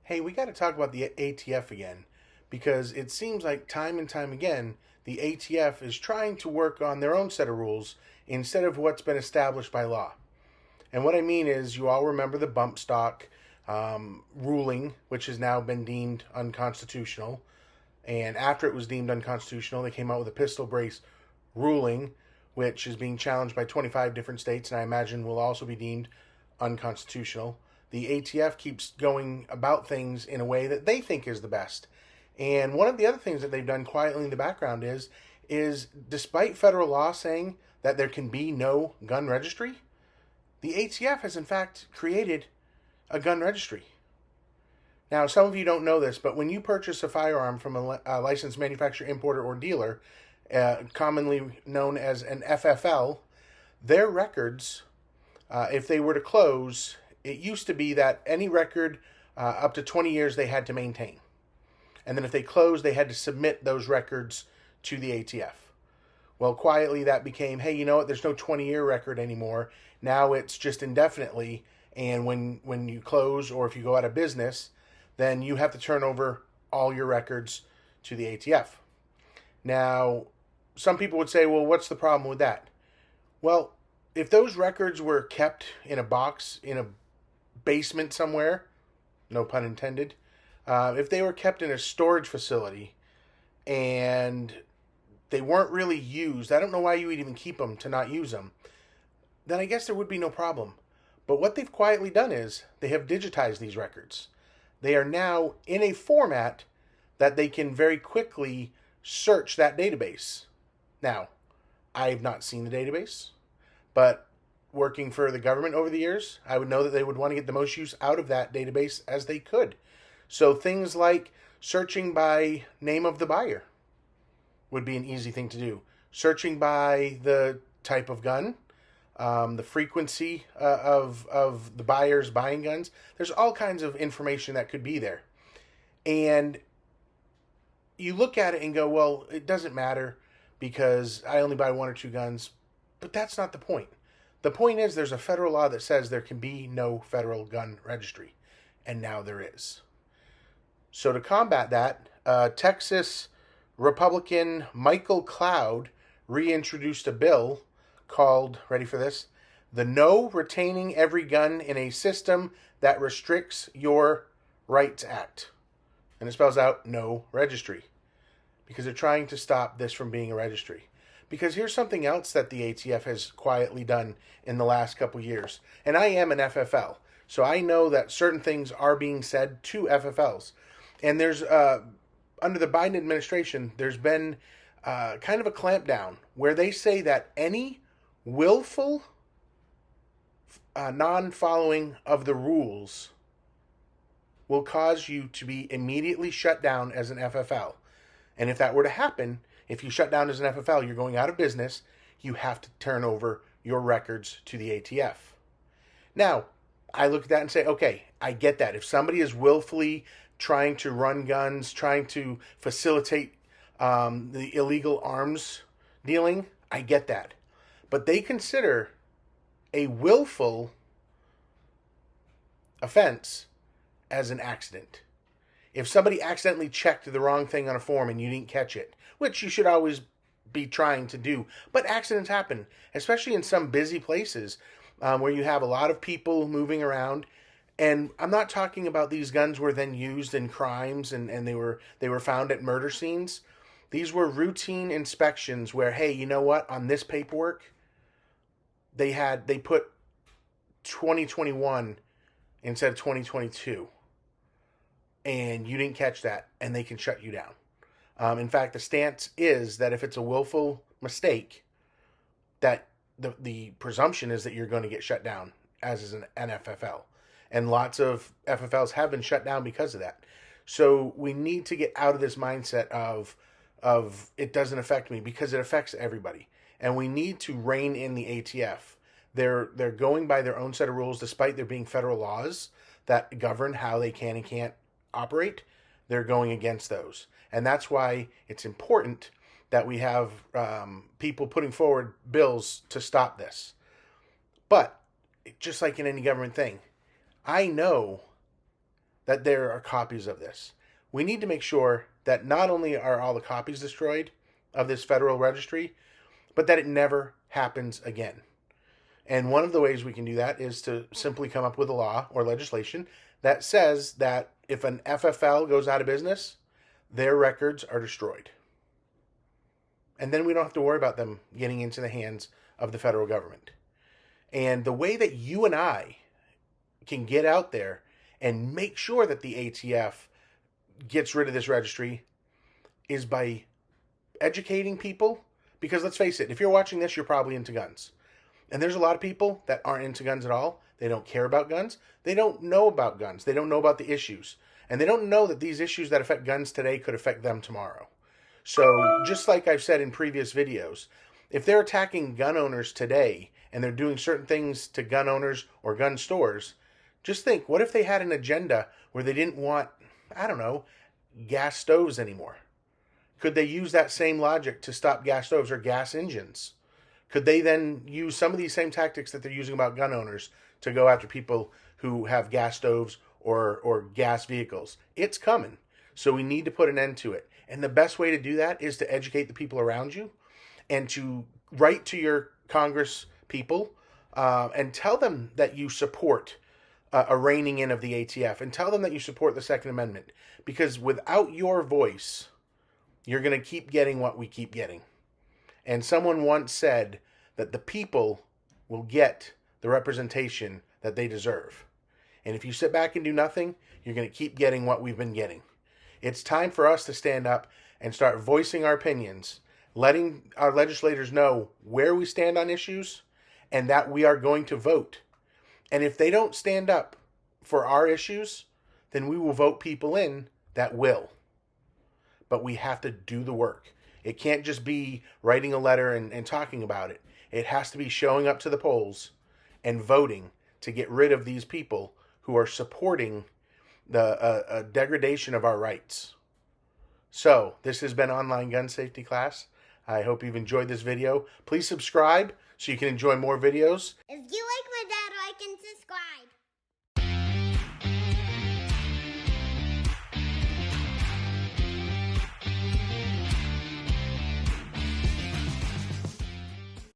Hey, we got to talk about the ATF again because it seems like time and time again the ATF is trying to work on their own set of rules instead of what's been established by law. And what I mean is, you all remember the bump stock ruling, which has now been deemed unconstitutional. And after it was deemed unconstitutional, they came out with a pistol brace ruling, which is being challenged by 25 different states, and I imagine will also be deemed unconstitutional. The ATF keeps going about things in a way that they think is the best. And one of the other things that they've done quietly in the background is despite federal law saying that there can be no gun registry, the ATF has in fact created a gun registry. Now, some of you don't know this, but when you purchase a firearm from a licensed manufacturer, importer, or dealer, commonly known as an FFL, their records, if they were to close, it used to be that any record up to 20 years they had to maintain. And then if they closed, they had to submit those records to the ATF. Well, quietly that became, hey, you know what? There's no 20-year record anymore. Now it's just indefinitely. And when you close or if you go out of business, then you have to turn over all your records to the ATF. Now, some people would say, well, what's the problem with that? Well, if those records were kept in a box in a basement somewhere, no pun intended, if they were kept in a storage facility and they weren't really used, I don't know why you would even keep them to not use them, then I guess there would be no problem. But what they've quietly done is they have digitized these records. They are now in a format that they can very quickly search that database. Now, I have not seen the database, but working for the government over the years, I would know that they would want to get the most use out of that database as they could. So things like searching by name of the buyer would be an easy thing to do. Searching by the type of gun, the frequency of the buyers buying guns. There's all kinds of information that could be there. And you look at it and go, well, it doesn't matter because I only buy one or two guns. But that's not the point. The point is there's a federal law that says there can be no federal gun registry. And now there is. So to combat that, Texas Republican Michael Cloud reintroduced a bill called, ready for this, the No Retaining Every Gun in a System That Restricts Your Rights Act. And it spells out no registry. Because they're trying to stop this from being a registry. Because here's something else that the ATF has quietly done in the last couple years. And I am an FFL. So I know that certain things are being said to FFLs. And there's, under the Biden administration, there's been kind of a clampdown where they say that any willful non-following of the rules will cause you to be immediately shut down as an FFL. And if that were to happen, if you shut down as an FFL, you're going out of business, you have to turn over your records to the ATF. Now, I look at that and say, okay, I get that. If somebody is willfully trying to run guns, trying to facilitate the illegal arms dealing, I get that. But they consider a willful offense as an accident. If somebody accidentally checked the wrong thing on a form and you didn't catch it, which you should always be trying to do, but accidents happen, especially in some busy places where you have a lot of people moving around. And I'm not talking about these guns were then used in crimes and they were found at murder scenes. These were routine inspections where, hey, you know what? On this paperwork, they put 2021 instead of 2022. And you didn't catch that, and they can shut you down. In fact, the stance is that if it's a willful mistake, that the presumption is that you're going to get shut down as is an FFL. And lots of FFLs have been shut down because of that. So we need to get out of this mindset of it doesn't affect me, because it affects everybody. And we need to rein in the ATF. They're going by their own set of rules, despite there being federal laws that govern how they can and can't operate. They're going against those. And that's why it's important that we have people putting forward bills to stop this. But just like in any government thing, I know that there are copies of this. We need to make sure that not only are all the copies destroyed of this federal registry, but that it never happens again. And one of the ways we can do that is to simply come up with a law or legislation that says that if an FFL goes out of business, their records are destroyed. And then we don't have to worry about them getting into the hands of the federal government. And the way that you and I can get out there and make sure that the ATF gets rid of this registry is by educating people. Because let's face it, if you're watching this, you're probably into guns. And there's a lot of people that aren't into guns at all. They don't care about guns. They don't know about guns. They don't know about the issues. And they don't know that these issues that affect guns today could affect them tomorrow. So just like I've said in previous videos, if they're attacking gun owners today and they're doing certain things to gun owners or gun stores, just think, what if they had an agenda where they didn't want, I don't know, gas stoves anymore? Could they use that same logic to stop gas stoves or gas engines? Could they then use some of these same tactics that they're using about gun owners to go after people who have gas stoves or gas vehicles? It's coming. So we need to put an end to it. And the best way to do that is to educate the people around you and to write to your Congress people and tell them that you support a reining in of the ATF and tell them that you support the Second Amendment. Because without your voice, you're going to keep getting what we keep getting. And someone once said that the people will get the representation that they deserve. And if you sit back and do nothing, you're going to keep getting what we've been getting. It's time for us to stand up and start voicing our opinions, letting our legislators know where we stand on issues and that we are going to vote. And if they don't stand up for our issues, then we will vote people in that will. But we have to do the work. It can't just be writing a letter and talking about it. It has to be showing up to the polls and voting to get rid of these people who are supporting the degradation of our rights. So, this has been Online Gun Safety Class. I hope you've enjoyed this video. Please subscribe so you can enjoy more videos. If you